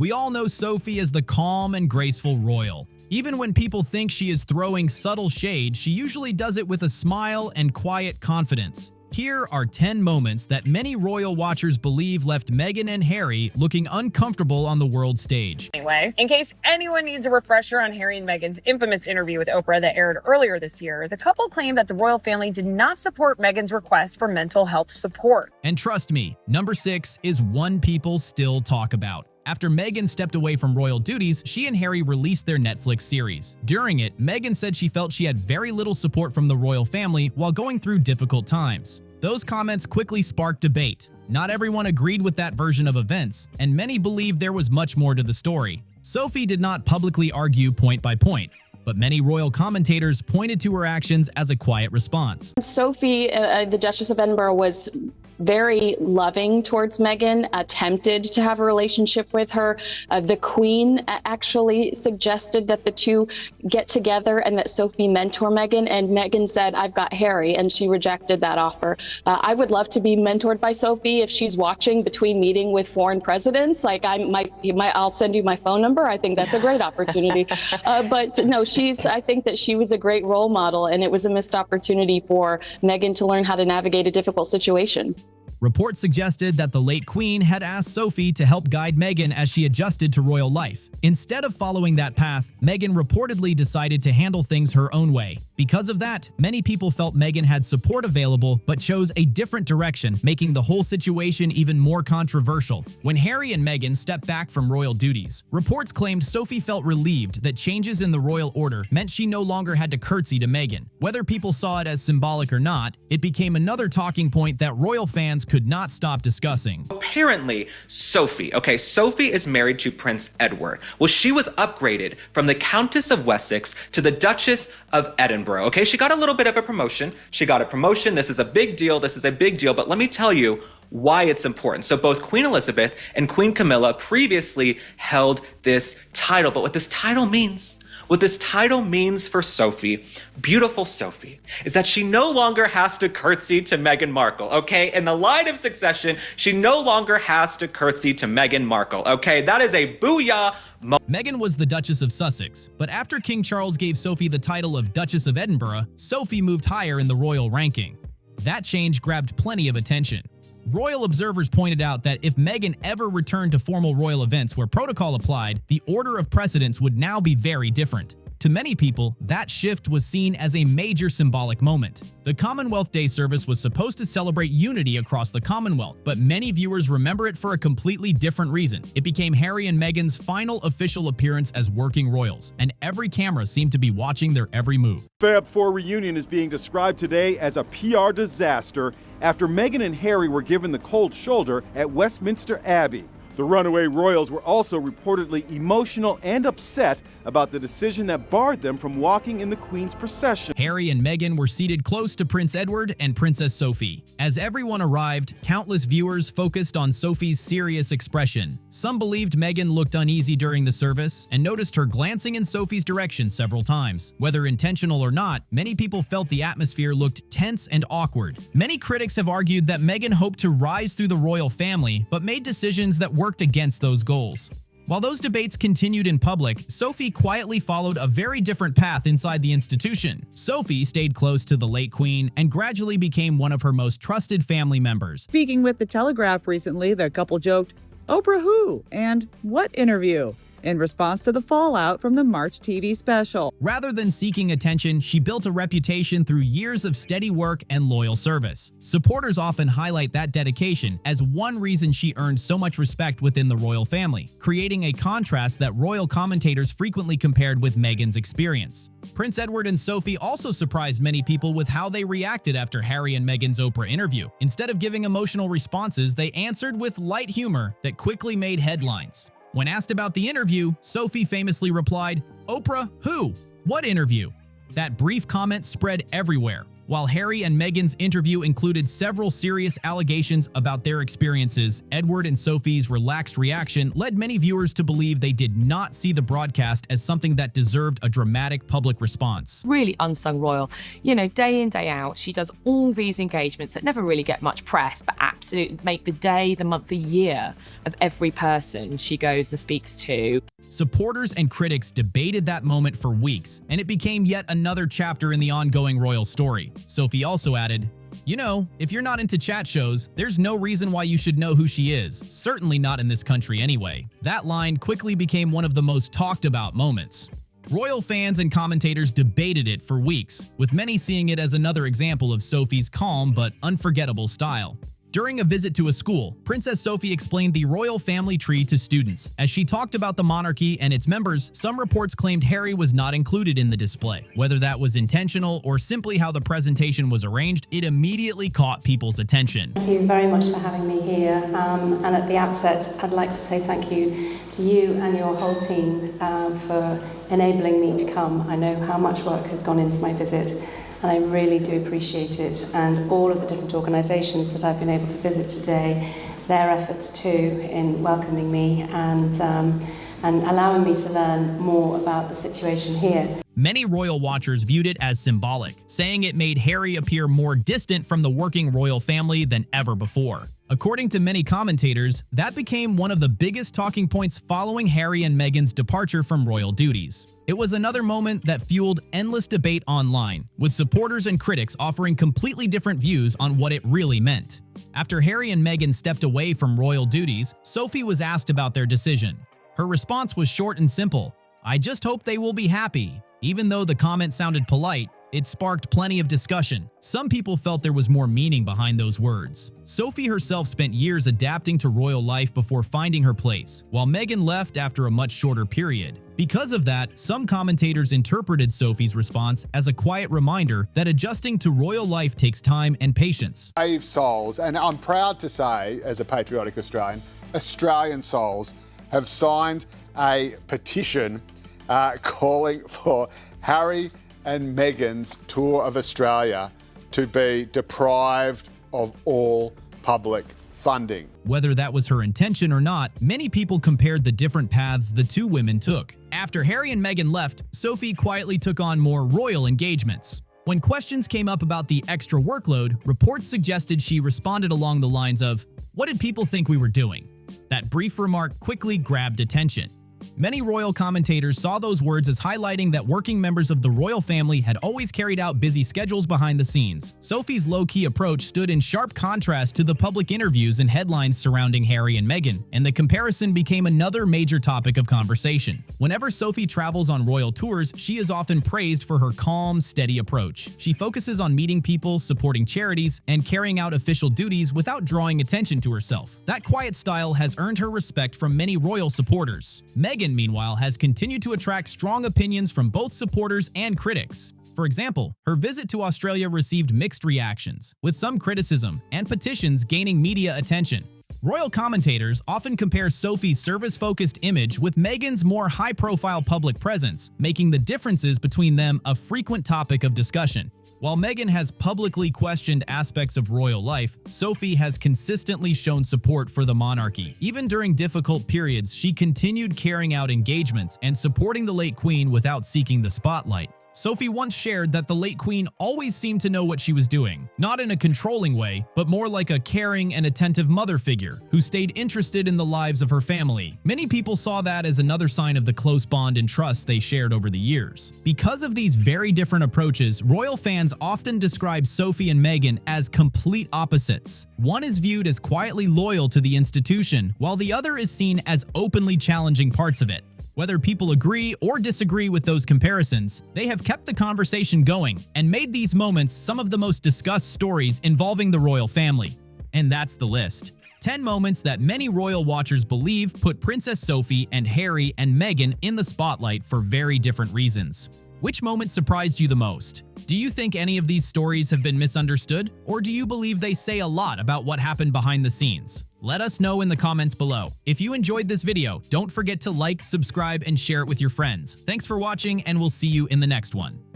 We all know Sophie as the calm and graceful royal. Even when people think she is throwing subtle shade, she usually does it with a smile and quiet confidence. Here are 10 moments that many royal watchers believe left Meghan and Harry looking uncomfortable on the world stage. Anyway, in case anyone needs a refresher on Harry and Meghan's infamous interview with Oprah that aired earlier this year, the couple claimed that the royal family did not support Meghan's request for mental health support. And trust me, number 6 is one people still talk about. After Meghan stepped away from royal duties, she and Harry released their Netflix series. During it, Meghan said she felt she had very little support from the royal family while going through difficult times. Those comments quickly sparked debate. Not everyone agreed with that version of events, and many believed there was much more to the story. Sophie did not publicly argue point by point, but many royal commentators pointed to her actions as a quiet response. Sophie, the Duchess of Edinburgh, was very loving towards Meghan, attempted to have a relationship with her. The Queen actually suggested that the two get together and that Sophie mentor Meghan, and Meghan said, "I've got Harry," and she rejected that offer. I would love to be mentored by Sophie if she's watching between meeting with foreign presidents. Like I'll send you my phone number. I think that's a great opportunity. But no, I think that she was a great role model, and it was a missed opportunity for Meghan to learn how to navigate a difficult situation. Reports suggested that the late Queen had asked Sophie to help guide Meghan as she adjusted to royal life. Instead of following that path, Meghan reportedly decided to handle things her own way. Because of that, many people felt Meghan had support available but chose a different direction, making the whole situation even more controversial. When Harry and Meghan stepped back from royal duties, reports claimed Sophie felt relieved that changes in the royal order meant she no longer had to curtsy to Meghan. Whether people saw it as symbolic or not, it became another talking point that royal fans could not stop discussing. Apparently, Sophie is married to Prince Edward. Well, she was upgraded from the Countess of Wessex to the Duchess of Edinburgh. Okay, she got a little bit of a promotion. This is a big deal. But let me tell you why it's important. So both Queen Elizabeth and Queen Camilla previously held this title. But what this title means for Sophie, beautiful Sophie, is that she no longer has to curtsy to Meghan Markle, okay? In the line of succession, she no longer has to curtsy to Meghan Markle, okay? That is a booyah moment. Meghan was the Duchess of Sussex, but after King Charles gave Sophie the title of Duchess of Edinburgh, Sophie moved higher in the royal ranking. That change grabbed plenty of attention. Royal observers pointed out that if Meghan ever returned to formal royal events where protocol applied, the order of precedence would now be very different. To many people, that shift was seen as a major symbolic moment. The Commonwealth Day service was supposed to celebrate unity across the Commonwealth, but many viewers remember it for a completely different reason. It became Harry and Meghan's final official appearance as working royals, and every camera seemed to be watching their every move. Fab 4 reunion is being described today as a PR disaster after Meghan and Harry were given the cold shoulder at Westminster Abbey. The runaway royals were also reportedly emotional and upset about the decision that barred them from walking in the Queen's procession. Harry and Meghan were seated close to Prince Edward and Princess Sophie. As everyone arrived, countless viewers focused on Sophie's serious expression. Some believed Meghan looked uneasy during the service and noticed her glancing in Sophie's direction several times. Whether intentional or not, many people felt the atmosphere looked tense and awkward. Many critics have argued that Meghan hoped to rise through the royal family, but made decisions that worked against those goals. While those debates continued in public, Sophie quietly followed a very different path inside the institution. Sophie stayed close to the late Queen and gradually became one of her most trusted family members. Speaking with The Telegraph recently, the couple joked, "Oprah who?" and "What interview?" in response to the fallout from the March TV special. Rather than seeking attention, she built a reputation through years of steady work and loyal service. Supporters often highlight that dedication as one reason she earned so much respect within the royal family, creating a contrast that royal commentators frequently compared with Meghan's experience. Prince Edward and Sophie also surprised many people with how they reacted after Harry and Meghan's Oprah interview. Instead of giving emotional responses, they answered with light humor that quickly made headlines. When asked about the interview, Sophie famously replied, "Oprah who? What interview?" That brief comment spread everywhere. While Harry and Meghan's interview included several serious allegations about their experiences, Edward and Sophie's relaxed reaction led many viewers to believe they did not see the broadcast as something that deserved a dramatic public response. Really unsung royal. You know, day in, day out, she does all these engagements that never really get much press, but absolutely make the day, the month, the year of every person she goes and speaks to. Supporters and critics debated that moment for weeks, and it became yet another chapter in the ongoing royal story. Sophie also added, "You know, if you're not into chat shows, there's no reason why you should know who she is, certainly not in this country anyway." That line quickly became one of the most talked about moments. Royal fans and commentators debated it for weeks, with many seeing it as another example of Sophie's calm but unforgettable style. During a visit to a school, Princess Sophie explained the royal family tree to students. As she talked about the monarchy and its members, some reports claimed Harry was not included in the display. Whether that was intentional or simply how the presentation was arranged, it immediately caught people's attention. Thank you very much for having me here. And at the outset, I'd like to say thank you to you and your whole team for enabling me to come. I know how much work has gone into my visit, and I really do appreciate it, and all of the different organisations that I've been able to visit today, their efforts too in welcoming me and allowing me to learn more about the situation here. Many royal watchers viewed it as symbolic, saying it made Harry appear more distant from the working royal family than ever before. According to many commentators, that became one of the biggest talking points following Harry and Meghan's departure from royal duties. It was another moment that fueled endless debate online, with supporters and critics offering completely different views on what it really meant. After Harry and Meghan stepped away from royal duties, Sophie was asked about their decision. Her response was short and simple: "I just hope they will be happy." Even though the comment sounded polite, it sparked plenty of discussion. Some people felt there was more meaning behind those words. Sophie herself spent years adapting to royal life before finding her place, while Meghan left after a much shorter period. Because of that, some commentators interpreted Sophie's response as a quiet reminder that adjusting to royal life takes time and patience. Brave souls, and I'm proud to say, as a patriotic Australian souls have signed a petition calling for Harry and Meghan's tour of Australia to be deprived of all public funding. Whether that was her intention or not, many people compared the different paths the two women took. After Harry and Meghan left, Sophie quietly took on more royal engagements. When questions came up about the extra workload, reports suggested she responded along the lines of, "What did people think we were doing?" That brief remark quickly grabbed attention. Many royal commentators saw those words as highlighting that working members of the royal family had always carried out busy schedules behind the scenes. Sophie's low-key approach stood in sharp contrast to the public interviews and headlines surrounding Harry and Meghan, and the comparison became another major topic of conversation. Whenever Sophie travels on royal tours, she is often praised for her calm, steady approach. She focuses on meeting people, supporting charities, and carrying out official duties without drawing attention to herself. That quiet style has earned her respect from many royal supporters. Meghan, meanwhile, has continued to attract strong opinions from both supporters and critics. For example, her visit to Australia received mixed reactions, with some criticism and petitions gaining media attention. Royal commentators often compare Sophie's service-focused image with Meghan's more high-profile public presence, making the differences between them a frequent topic of discussion. While Meghan has publicly questioned aspects of royal life, Sophie has consistently shown support for the monarchy. Even during difficult periods, she continued carrying out engagements and supporting the late Queen without seeking the spotlight. Sophie once shared that the late Queen always seemed to know what she was doing, not in a controlling way, but more like a caring and attentive mother figure who stayed interested in the lives of her family. Many people saw that as another sign of the close bond and trust they shared over the years. Because of these very different approaches, royal fans often describe Sophie and Meghan as complete opposites. One is viewed as quietly loyal to the institution, while the other is seen as openly challenging parts of it. Whether people agree or disagree with those comparisons, they have kept the conversation going and made these moments some of the most discussed stories involving the royal family. And that's the list. 10 moments that many royal watchers believe put Princess Sophie and Harry and Meghan in the spotlight for very different reasons. Which moment surprised you the most? Do you think any of these stories have been misunderstood, or do you believe they say a lot about what happened behind the scenes? Let us know in the comments below. If you enjoyed this video, don't forget to like, subscribe, and share it with your friends. Thanks for watching, and we'll see you in the next one.